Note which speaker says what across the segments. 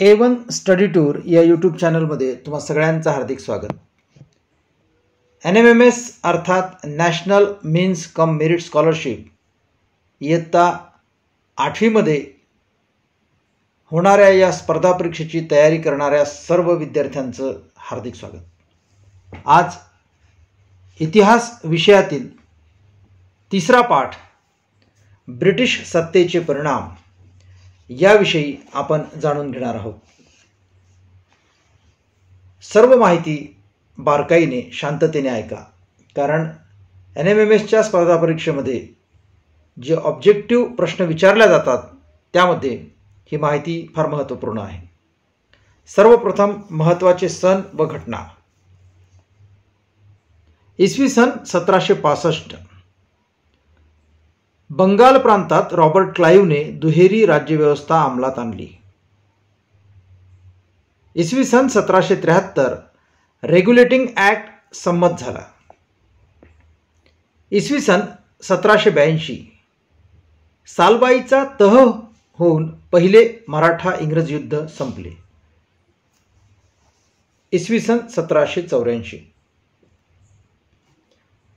Speaker 1: A1 study tour या YouTube चॅनलमध्ये तुम्हा सगळ्यांचं हार्दिक स्वागत. NMMS अर्थात national means cum merit scholarship इयत्ता 8वीमध्ये होणाऱ्या या स्पर्धा परीक्षेची तयारी करणाऱ्या सर्व विद्यार्थ्यांचं हार्दिक स्वागत. आज इतिहास विषयातील तिसरा पाठ ब्रिटिश सत्तेचे परिणाम याविषयी आपण जाणून घेणार आहोत. सर्व माहिती बारकाईने शांततेने ऐका, कारण NMMSच्या स्पर्धा परीक्षेमध्ये जे ऑब्जेक्टिव्ह प्रश्न विचारले जातात त्यामध्ये ही माहिती फार महत्त्वपूर्ण आहे. सर्वप्रथम महत्त्वाचे सण व घटना. इसवी सन 1765 बंगाल प्रांतात रॉबर्ट क्लाइव्हने दुहेरी राज्यव्यवस्था अंमलात आणली. इसवी सन 1773 रेग्युलेटिंग ॲक्ट संमत झाला. इसवी सन 1782 सालबाईचा तह होऊन पहिले मराठा इंग्रज युद्ध संपले. इसवी सन 1784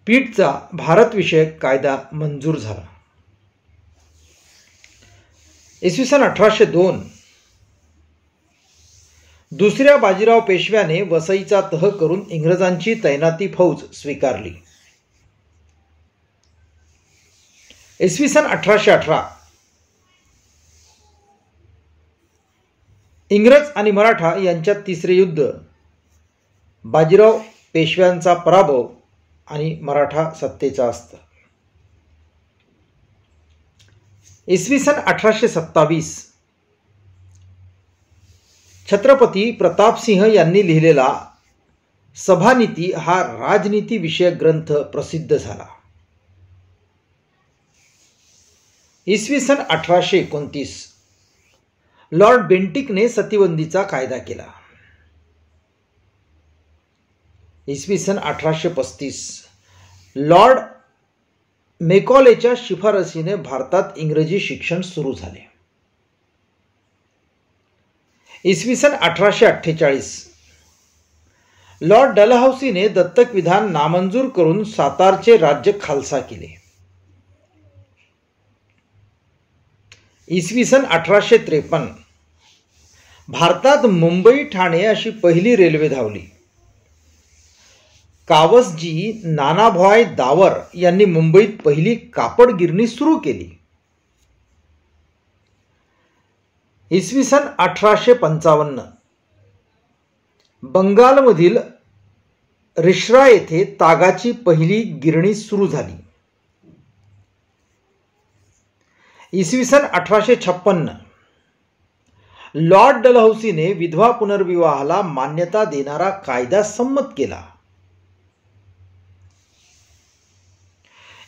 Speaker 1: पीटचा भारतविषयक कायदा मंजूर झाला. इसवी सन 1802 दुसऱ्या बाजीराव पेशव्याने वसईचा तह करून इंग्रजांची तैनाती फौज स्वीकारली. इसवी सन 1818 इंग्रज आणि मराठा यांच्यात तिसरे युद्ध. बाजीराव पेशव्यांचा पराभव आणि मराठा सत्तेचा अस्त. इसवी सन 1827 छत्रपती प्रतापसिंह यांनी लिहिलेला सभानीती हा राजनीती विषयक ग्रंथ प्रसिद्ध झाला. इसवी सन 1829 लॉर्ड बेंटिकने सतीबंदीचा कायदा केला. इसवी सन 1835 लॉर्ड मेकॉलेच्या शिफारसीने भारतात इंग्रजी शिक्षण सुरू झाले. इसवी सन 1848 लॉर्ड डलहौसीने दत्तक विधान नामंजूर करून सातारचे राज्य खालसा केले. इसवी सन 1853 भारतात मुंबई ठाणे अशी पहिली रेल्वे धावली. कावसजी नानाभाई दावर यांनी मुंबईत पहिली कापड गिरणी सुरू केली. इसवी सन 1855 बंगालमधील रिश्रा येथे तागाची पहिली गिरणी सुरू झाली. इसवी सन 1856 लॉर्ड डलहौसीने विधवा पुनर्विवाहाला मान्यता देणारा कायदा संमत केला.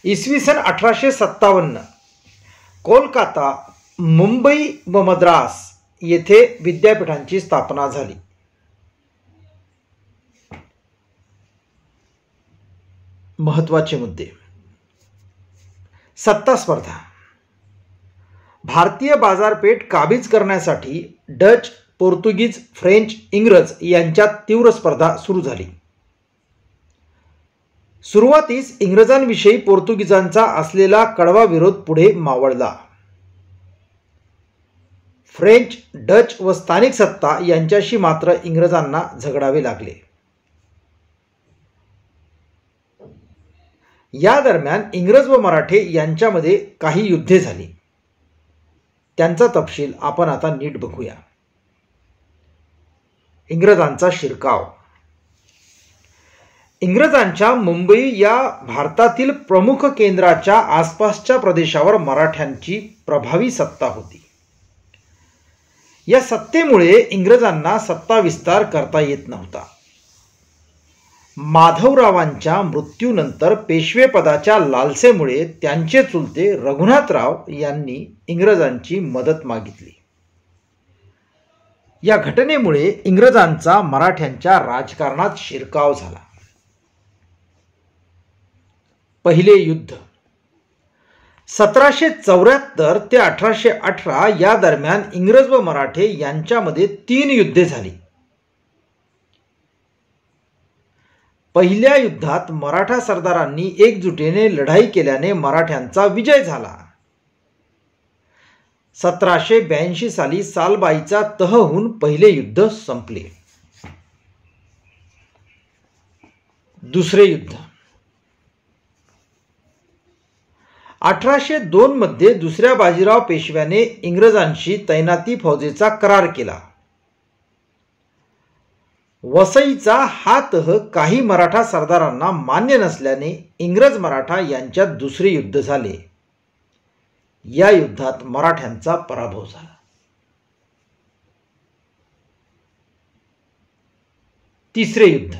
Speaker 1: इसवी सन 1857 कोलकाता, मुंबई व मद्रास येथे विद्यापीठांची स्थापना झाली. महत्त्वाचे मुद्दे. सत्ता स्पर्धा. भारतीय बाजारपेठ काबीज करण्यासाठी डच, पोर्तुगीज, फ्रेंच, इंग्रज यांच्यात तीव्र स्पर्धा सुरू झाली. सुरुवातीस इंग्रजांविषयी पोर्तुगीजांचा असलेला कडवा विरोध पुढे मावळला. फ्रेंच, डच व स्थानिक सत्ता यांच्याशी मात्र इंग्रजांना झगडावे लागले. या दरम्यान इंग्रज व मराठे यांच्यामध्ये काही युद्धे झाली. त्यांचा तपशील आपण आता नीट बघूया. इंग्रजांचा शिरकाव. इंग्रजांच्या मुंबई या भारतातील प्रमुख केंद्राच्या आसपासच्या प्रदेशावर मराठ्यांची प्रभावी सत्ता होती. या सत्तेमुळे इंग्रजांना सत्ता विस्तार करता येत नव्हता. माधवरावांच्या मृत्यूनंतर पेशवेपदाच्या लालसेमुळे त्यांचे चुलते रघुनाथराव यांनी इंग्रजांची मदत मागितली. या घटनेमुळे इंग्रजांचा मराठ्यांच्या राजकारणात शिरकाव झाला. पहिले युद्ध. 1774 ते 1818 या दरम्यान इंग्रज व मराठे यांच्यामध्ये 3 युद्धे झाली. पहिल्या युद्धात मराठा सरदारांनी एकजुटीने लढाई केल्याने मराठ्यांचा विजय झाला. 1782 साली सालबाईचा तह होऊन पहिले युद्ध संपले. दुसरे युद्ध 1802 मध्ये दुसऱ्या बाजीराव पेशव्याने इंग्रजांशी तैनाती फौजेचा करार केला. वसईचा हा तह काही मराठा सरदारांना मान्य नसल्याने इंग्रज मराठा यांच्यात दुसरे युद्ध झाले. या युद्धात मराठ्यांचा पराभव झाला. तिसरे युद्ध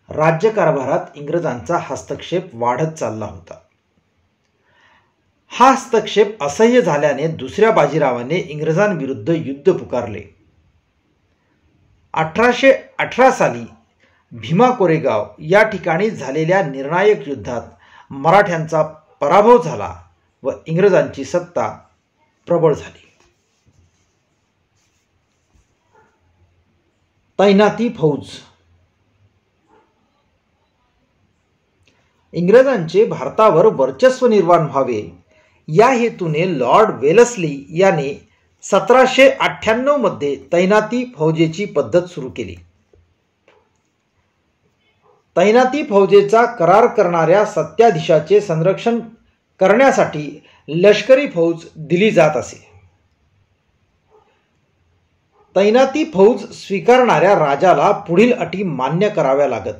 Speaker 1: राज्यकारभारात इंग्रजांचा हस्तक्षेप वाढत चालला होता. हा हस्तक्षेप असह्य झाल्याने दुसऱ्या बाजीरावाने इंग्रजांविरुद्ध युद्ध पुकारले. 1818 साली भीमा कोरेगाव या ठिकाणी झालेल्या निर्णायक युद्धात मराठ्यांचा पराभव झाला व इंग्रजांची सत्ता प्रबळ झाली. तैनाती फौज इंग्रजांचे भारतावर वर्चस्व निर्माण व्हावे या हेतूने लॉर्ड वेलस्ली याने 1798 मध्ये तैनाती फौजेची पद्धत सुरू केली. तैनाती फौजेचा करार करणाऱ्या सत्ताधीशाचे संरक्षण करण्यासाठी लष्करी फौज दिली जात असे. तैनाती फौज स्वीकारणाऱ्या राजाला पुढील अटी मान्य कराव्या लागत.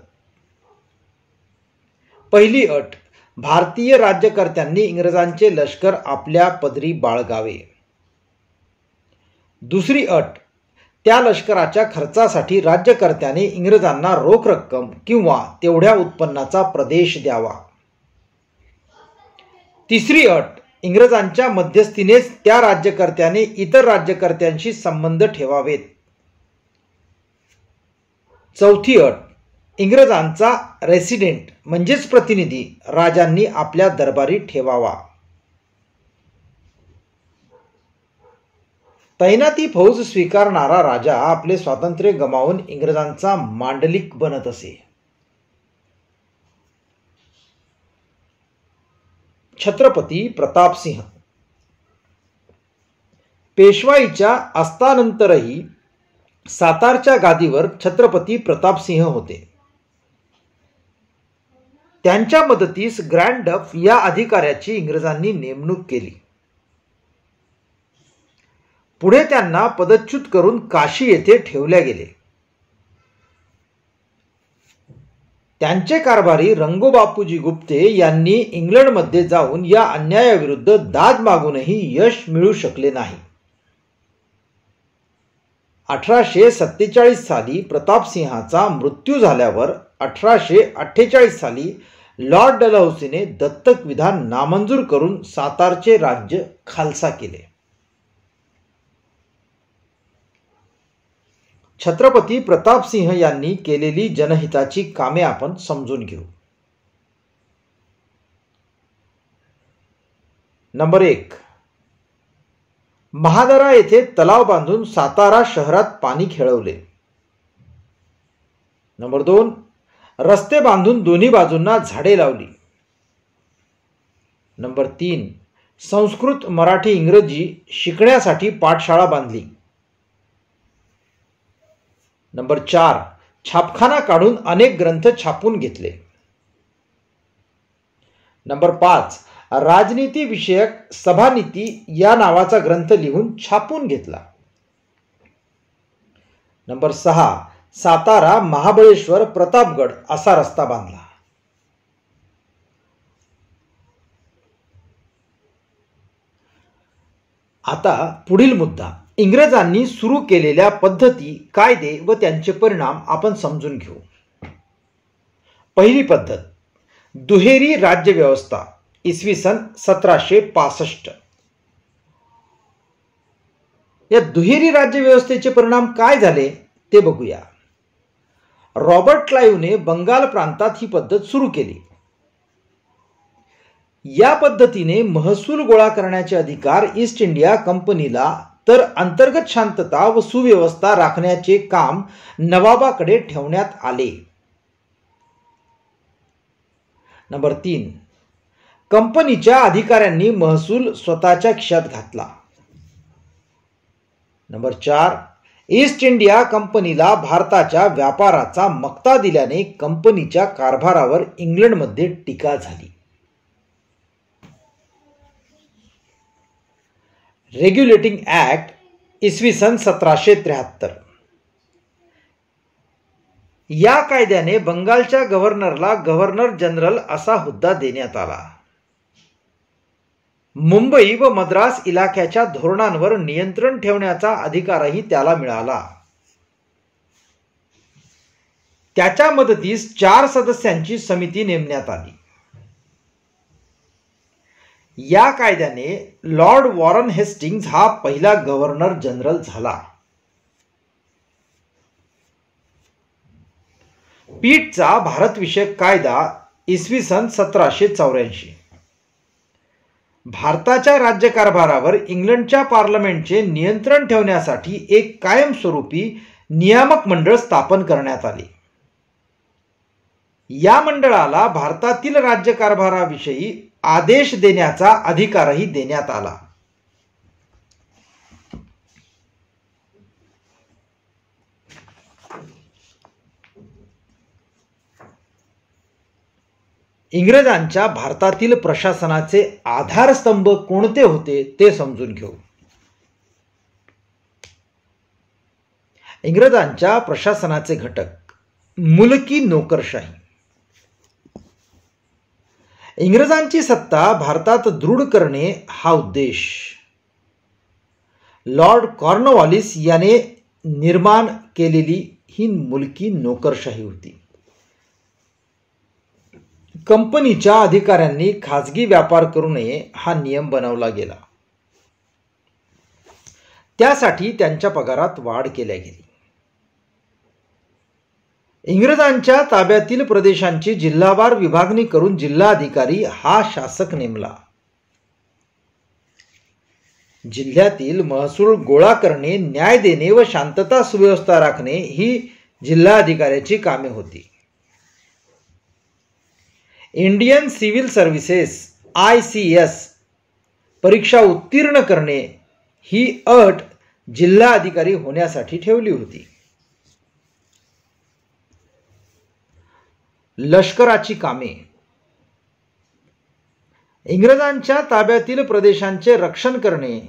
Speaker 1: पहिली अट, भारतीय राज्यकर्त्यांनी इंग्रजांचे लष्कर आपल्या पदरी बाळगावे. दुसरी अट, त्या लष्कराच्या खर्चासाठी राज्यकर्त्याने इंग्रजांना रोख रक्कम किंवा तेवढ्या उत्पन्नाचा प्रदेश द्यावा. तिसरी अट, इंग्रजांच्या मध्यस्थीनेच त्या राज्यकर्त्याने इतर राज्यकर्त्यांशी संबंध ठेवावेत. चौथी अट, इंग्रजांचा रेसिडेंट म्हणजेच प्रतिनिधी राजांनी आपल्या दरबारी ठेवावा. तैनाती फौज स्वीकारणारा राजा आपले स्वातंत्र्य गमावून इंग्रजांचा मांडलिक बनत असे. छत्रपती प्रतापसिंह पेशवाईच्या अस्तानंतरही सातारच्या गादीवर छत्रपती प्रतापसिंह होते. त्यांच्या मदतीस ग्रँड डफ या अधिकाऱ्याची इंग्रजांनी नेमणूक केली. पुढे त्यांना पदच्युत करून काशी येथे ठेवले गेले. त्यांचे कारभारी रंगोबापूजी गुप्ते यांनी इंग्लंडमध्ये जाऊन या अन्यायाविरुद्ध दाद मागूनही यश मिळू शकले नाही. 1847 साली प्रतापसिंहाचा मृत्यू झाल्यावर 1848 साली लॉर्ड डलहौसीने दत्तक विधान नामंजूर करून सातारचे राज्य खालसा केले. छत्रपती प्रतापसिंह यांनी केलेली जनहिताची कामे आपण समजून घेऊ. नंबर 1, महादरा येथे तलाव बांधून सातारा शहरात पाणी खेळवले. नंबर 2, रस्ते बांधून दोन्ही बाजूंना झाडे लावली. नंबर 3, संस्कृत, मराठी, इंग्रजी शिकण्यासाठी पाठशाळा बांधली. नंबर 4, छापखाना काढून अनेक ग्रंथ छापून घेतले. नंबर 5, राजनीती विषयक सभानीती या नावाचा ग्रंथ लिहून छापून घेतला. नंबर 6, सातारा, महाबळेश्वर, प्रतापगड असा रस्ता बांधला. आता पुढील मुद्दा, इंग्रजांनी सुरू केलेल्या पद्धती, कायदे व त्यांचे परिणाम आपण समजून घेऊ. पहिली पद्धत, दुहेरी राज्य व्यवस्था, इसवी सन 1765. या दुहेरी राज्य व्यवस्थेचे परिणाम काय झाले ते बघूया. रॉबर्ट क्लाइव्हने बंगाल प्रांतात ही पद्धत सुरू केली. या पद्धतीने महसूल गोळा करण्याचे अधिकार ईस्ट इंडिया कंपनीला, तर अंतर्गत शांतता व सुव्यवस्था राखण्याचे काम नवाबाकडे ठेवण्यात आले. नंबर 3, कंपनीच्या अधिकाऱ्यांनी महसूल स्वतःच्या खिशात घातला. नंबर 4, ईस्ट इंडिया कंपनीला भारताच्या व्यापाराचा मक्ता दिल्याने कंपनीच्या कारभारावर इंग्लंडमध्ये टीका झाली. रेग्युलेटिंग ऍक्ट इसवी सन 1773. या कायद्याने बंगालच्या गव्हर्नरला गव्हर्नर जनरल असा हुद्दा देण्यात आला. मुंबई व मद्रास इलाख्याच्या धोरणांवर नियंत्रण ठेवण्याचा अधिकारही त्याला मिळाला. त्याच्या मदतीस 4 सदस्यांची समिती नेमण्यात आली. या कायद्याने लॉर्ड वॉरन हेस्टिंग्ज हा पहिला गव्हर्नर जनरल झाला. पीटचा भारतविषयक कायदा इसवी सन 1784. भारताच्या राज्यकारभारावर इंग्लंडच्या पार्लमेंटचे नियंत्रण ठेवण्यासाठी एक कायमस्वरूपी नियामक मंडळ स्थापन करण्यात आले. या मंडळाला भारतातील राज्यकारभाराविषयी आदेश देण्याचा अधिकारही देण्यात आला. इंग्रजांच्या भारतातील प्रशासनाचे आधारस्तंभ कोणते होते ते समजून घेऊ. इंग्रजांच्या प्रशासनाचे घटक. मुलकी नोकरशाही. इंग्रजांची सत्ता भारतात दृढ करणे हा उद्देश लॉर्ड कॉर्नवॉलिस याने निर्माण केलेली ही मुलकी नोकरशाही होती. कंपनीच्या अधिकाऱ्यांनी खाजगी व्यापार करू नये हा नियम बनवला गेला. त्यासाठी त्यांच्या पगारात वाढ केल्या गेली. इंग्रजांच्या ताब्यातील प्रदेशांची जिल्हावार विभागणी करून जिल्हाधिकारी हा शासक नेमला. जिल्ह्यातील महसूल गोळा करणे, न्याय देणे व शांतता सुव्यवस्था राखणे ही जिल्हाधिकाऱ्याची कामे होती. इंडियन सिव्हिल सर्व्हिसेस ICS परीक्षा उत्तीर्ण करणे ही अट जिल्हाधिकारी होण्यासाठी ठेवली होती. लष्कराची कामे. इंग्रजांच्या ताब्यातील प्रदेशांचे रक्षण करणे,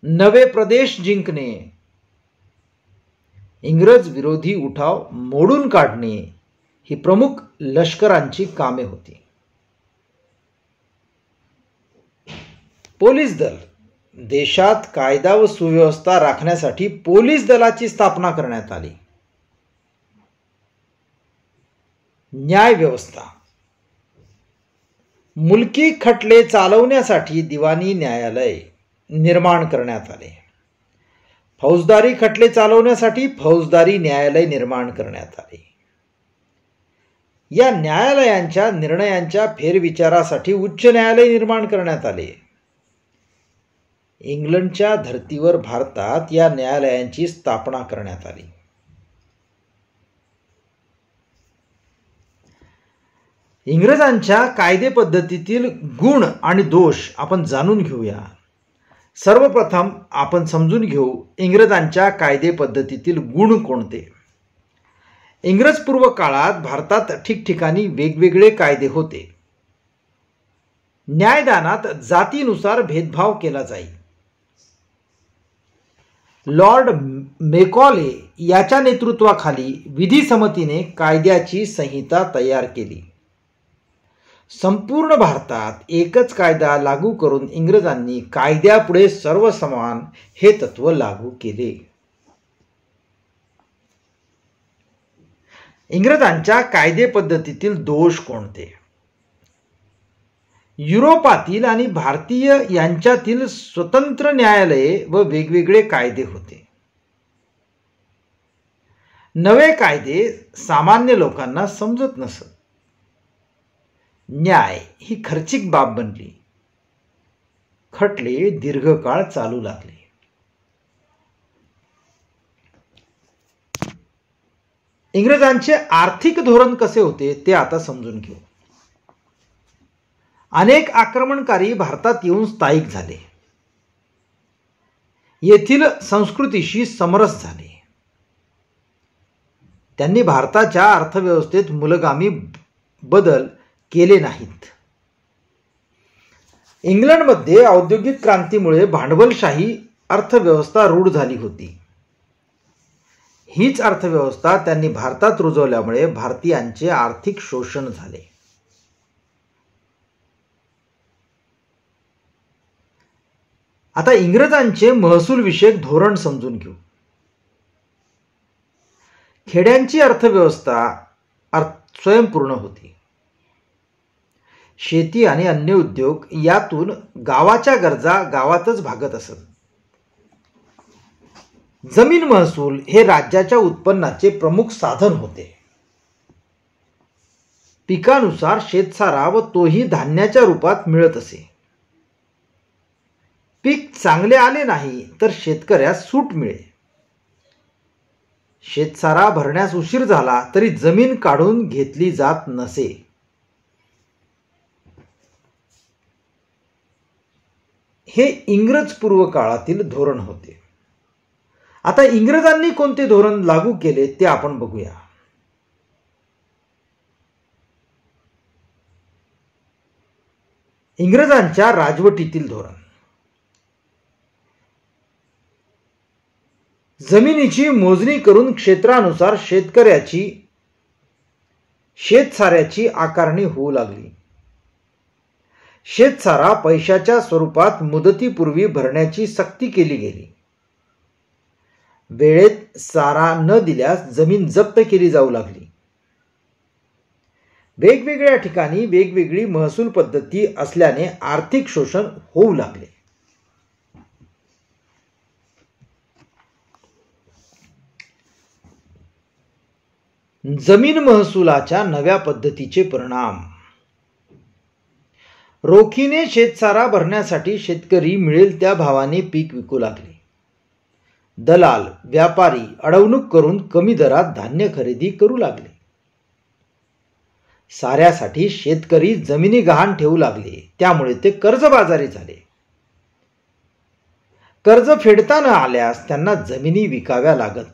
Speaker 1: नवे प्रदेश जिंकणे, इंग्रज विरोधी उठाव मोडून काढणे ही प्रमुख लष्करांची कामे होती. पोलीस दल. देशात कायदा व सुव्यवस्था राखण्यासाठी पोलीस दलाची स्थापना करण्यात आली. न्याय व्यवस्था. मुलकी खटले चालवण्यासाठी दिवाणी न्यायालय निर्माण करण्यात आले. फौजदारी खटले चालवण्यासाठी फौजदारी न्यायालय निर्माण करण्यात आले. या न्यायालयांच्या निर्णयांच्या फेरविचारासाठी उच्च न्यायालय निर्माण करण्यात आले. इंग्लंडच्या धर्तीवर भारतात या न्यायालयांची स्थापना करण्यात आली. इंग्रजांच्या कायदे पद्धतीतील गुण आणि दोष आपण जाणून घेऊया. सर्वप्रथम आपण समजून घेऊ इंग्रजांच्या कायदे पद्धतीतील गुण कोणते. इंग्रजपूर्व काळात भारतात ठिकठिकाणी वेगवेगळे कायदे होते. न्यायदानात जातीनुसार भेदभाव केला जाई. लॉर्ड मेकॉले याच्या नेतृत्वाखाली विधी समितीने कायद्याची संहिता तयार केली. संपूर्ण भारतात एकच कायदा लागू करून इंग्रजांनी कायद्यापुढे सर्व समान हे तत्व लागू केले. इंग्रजांच्या कायदे पद्धतीतील दोष कोणते. युरोपातील आणि भारतीय यांच्यातील स्वतंत्र न्यायालये व वेगवेगळे कायदे होते. नवे कायदे सामान्य लोकांना समजत नसत. न्याय ही खर्चिक बाब बनली. खटले दीर्घकाळ चालू लागले. इंग्रजांचे आर्थिक धोरण कसे होते ते आता समजून घेऊ. अनेक आक्रमणकारी भारतात येऊन स्थायिक झाले. येथील संस्कृतीशी समरस झाले. त्यांनी भारताच्या अर्थव्यवस्थेत मूलगामी बदल केले नाहीत. इंग्लंडमध्ये औद्योगिक क्रांतीमुळे भांडवलशाही अर्थव्यवस्था रूढ झाली होती. हीच अर्थव्यवस्था त्यांनी भारतात रुजवल्यामुळे भारतीयांचे आर्थिक शोषण झाले. आता इंग्रजांचे महसूल विषयक धोरण समजून घेऊ. खेड्यांची अर्थव्यवस्था स्वयंपूर्ण होती. शेती आणि अन्य उद्योग यातून गावाच्या गरजा गावातच भागत असत. जमीन महसूल हे राज्याच्या उत्पन्नाचे प्रमुख साधन होते. पिकानुसार शेतसारा व तोही धान्याच्या रूपात मिळत असे. पीक चांगले आले नाही तर शेतकऱ्यास सूट मिळे. शेतसारा भरण्यास उशीर झाला तरी जमीन काढून घेतली जात नसे. हे इंग्रज पूर्व काळातील धोरण होते. आता इंग्रजांनी कोणते धोरण लागू केले ते आपण बघूया. इंग्रजांच्या राजवटीतील धोरण. जमिनीची मोजणी करून क्षेत्रानुसार शेतकऱ्याची शेतसाऱ्याची आकारणी होऊ लागली. शेतसारा पैशाच्या स्वरूपात मुदतीपूर्वी भरण्याची सक्ती केली गेली. वेळेत सारा न दिल्यास जमीन जप्त केली जाऊ लागली. वेगवेगळ्या ठिकाणी वेगवेगळी महसूल पद्धती असल्याने आर्थिक शोषण होऊ लागले. जमीन महसुलाच्या नव्या पद्धतीचे परिणाम. रोखीने शेतसारा भरण्यासाठी शेतकरी मिळेल त्या भावाने पीक विकू लागले. दलाल व्यापारी अडवणूक करून कमी दरात धान्य खरेदी करू लागले. साऱ्यासाठी शेतकरी जमिनी गहाण ठेवू लागले. त्यामुळे ते कर्जबाजारी झाले. कर्ज फेडता न आल्यास त्यांना जमिनी विकाव्या लागत.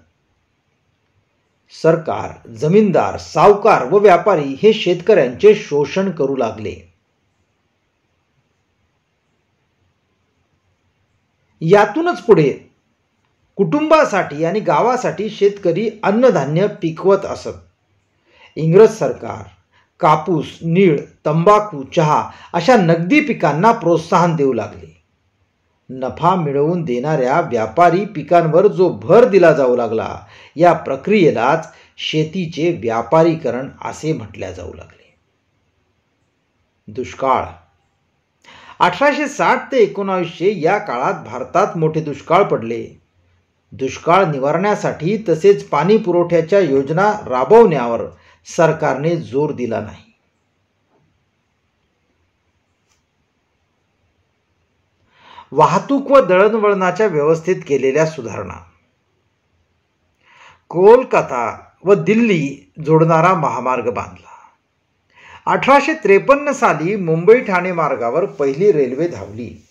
Speaker 1: सरकार, जमीनदार, सावकार व व्यापारी हे शेतकऱ्यांचे शोषण करू लागले. यातूनच पुढे कुटुंबासाठी आणि गावासाठी शेतकरी अन्नधान्य पिकवत असत. इंग्रज सरकार कापूस, नीळ, तंबाखू, चहा अशा नगदी पिकांना प्रोत्साहन देऊ लागले. नफा मिळवून देणाऱ्या व्यापारी पिकांवर जो भर दिला जाऊ लागला, या प्रक्रियेलाच शेतीचे व्यापारीकरण असे म्हटले जाऊ लागले. दुष्काळ. 1860 ते 1900 या काळात भारतात मोठे दुष्काळ पडले. दुष्काळ निवारण्यासाठी तसेच पाणी पुरवठ्याच्या योजना राबवण्यावर सरकारने जोर दिला नाही. वाहतूक व दळणवळणाच्या व्यवस्थेत केलेल्या सुधारणा. कोलकाता व दिल्ली जोडणारा महामार्ग बांधला. 1853 साली मुंबई ठाणे मार्गावर पहिली रेल्वे धावली.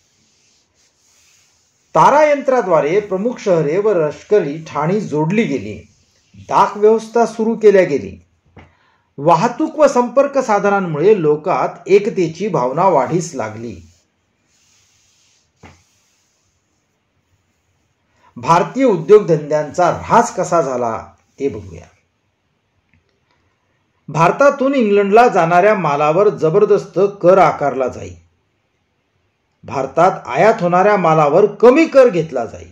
Speaker 1: तारायंत्राद्वारे प्रमुख शहरे व लष्करी ठाणी जोडली गेली. डाक व्यवस्था सुरू केल्या गेली. वाहतूक व संपर्क साधनांमुळे लोकात एकतेची भावना वाढीस लागली. भारतीय उद्योगधंद्यांचा ऱ्हास कसा झाला ते बघूया. भारतातून इंग्लंडला जाणाऱ्या मालावर जबरदस्त कर आकारला जाई. भारतात आयात होणाऱ्या मालावर कमी कर घेतला जाई.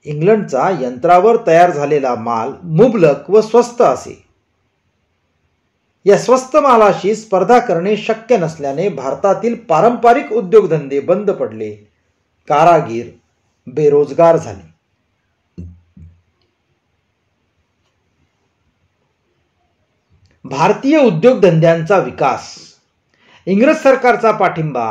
Speaker 1: इंग्लंडचा यंत्रावर तयार झालेला माल मुबलक व स्वस्त असे. या स्वस्त मालाशी स्पर्धा करणे शक्य नसल्याने भारतातील पारंपरिक उद्योगधंदे बंद पडले. कारागीर बेरोजगार झाले. भारतीय उद्योगधंद्यांचा विकास. इंग्रज सरकारचा पाठिंबा,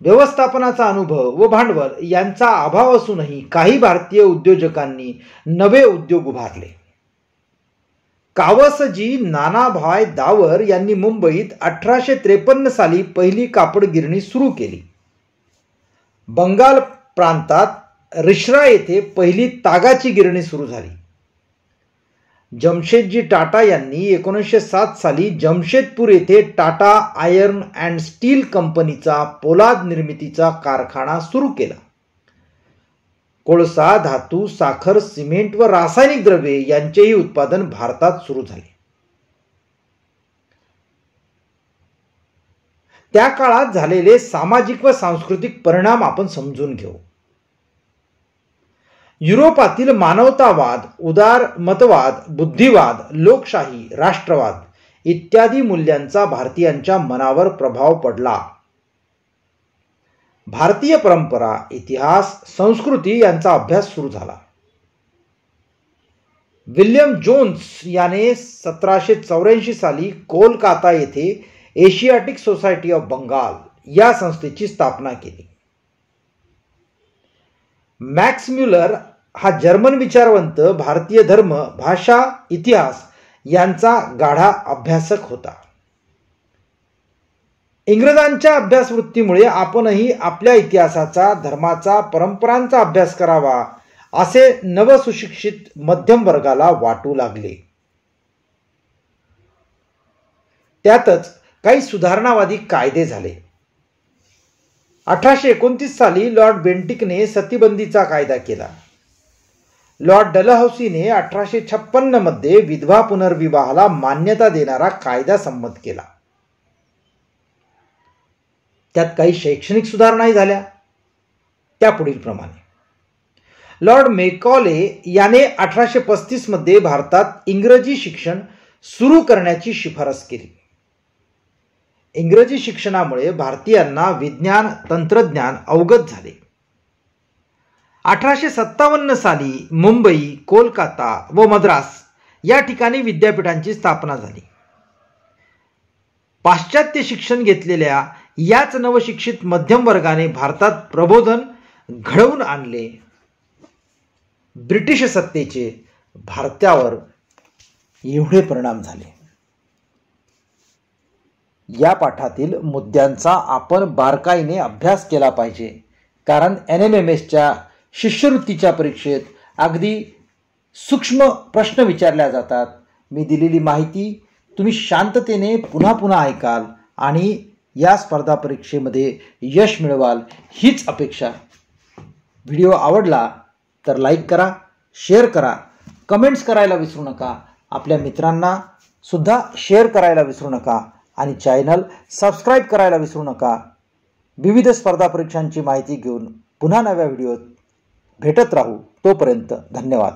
Speaker 1: व्यवस्थापनाचा अनुभव व भांडवल यांचा अभाव असूनही काही भारतीय उद्योजकांनी नवे उद्योग उभारले. कावसजी नानाभाई दावर यांनी मुंबईत 1853 साली पहिली कापड गिरणी सुरू केली. बंगाल प्रांतात रिश्रा येथे पहिली तागाची गिरणी सुरू झाली. जमशेदजी टाटा यांनी 1907 साली जमशेदपूर येथे टाटा आयर्न अँड स्टील कंपनीचा पोलाद निर्मितीचा कारखाना सुरू केला. कोळसा, धातू, साखर, सिमेंट व रासायनिक द्रव्ये यांचेही उत्पादन भारतात सुरू झाले. त्या काळात झालेले सामाजिक व सांस्कृतिक परिणाम आपण समजून घेऊ. युरोपातील मानवतावाद, उदारमतवाद, बुद्धिवाद, लोकशाही, राष्ट्रवाद इत्यादी मूल्यांचा भारतीयांच्या मनावर प्रभाव पडला. भारतीय परंपरा, इतिहास, संस्कृती यांचा अभ्यास सुरू झाला. विल्यम जोन्स याने 1784 साली कोलकाता येथे एशियाटिक सोसायटी ऑफ बंगाल या संस्थेची स्थापना केली. मॅक्स म्युलर हा जर्मन विचारवंत भारतीय धर्म, भाषा, इतिहास यांचा गाढा अभ्यासक होता. इंग्रजांच्या अभ्यासवृत्तीमुळे आपणही आपल्या इतिहासाचा, धर्माचा, परंपरांचा अभ्यास करावा असे नवसुशिक्षित मध्यम वर्गाला वाटू लागले. त्यातच काही सुधारणावादी कायदे झाले. 1829 साली लॉर्ड बेंटिकने सतीबंदीचा कायदा केला. लॉर्ड डलहौसीने 1856 मध्ये विधवा पुनर्विवाहाला मान्यता देणारा कायदा संमत केला. त्यात काही शैक्षणिक सुधारणाही झाल्या. त्या पुढील प्रमाणे: लॉर्ड मेकॉले याने 1835 मध्ये भारतात इंग्रजी शिक्षण सुरू करण्याची शिफारस केली. इंग्रजी शिक्षणामुळे भारतीयांना विज्ञान, तंत्रज्ञान अवगत झाले. 1857 साली मुंबई, कोलकाता व मद्रास या ठिकाणी विद्यापीठांची स्थापना झाली. पाश्चात्य शिक्षण घेतलेल्या याच नवशिक्षित मध्यम वर्गाने भारतात प्रबोधन घडवून आणले. ब्रिटिश सत्तेचे भारतावर एवढे परिणाम झाले. या पाठातील मुद्द्यांचा आपण बारकाईने अभ्यास केला पाहिजे, कारण NMMSच्या शिष्यवृत्तीच्या परीक्षेत अगदी सूक्ष्म प्रश्न विचारल्या जातात. मी दिलेली माहिती तुम्ही शांततेने पुन्हा पुन्हा ऐकाल आणि या स्पर्धा परीक्षेमध्ये यश मिळवाल हीच अपेक्षा. व्हिडिओ आवडला तर लाईक करा, शेअर करा, कमेंट्स करायला विसरू नका. आपल्या मित्रांना सुद्धा शेअर करायला विसरू नका आणि चॅनल सबस्क्राईब करायला विसरू नका. विविध स्पर्धा परीक्षांची माहिती घेऊन पुन्हा नव्या व्हिडिओत भेटत राहू. तोपर्यंत धन्यवाद.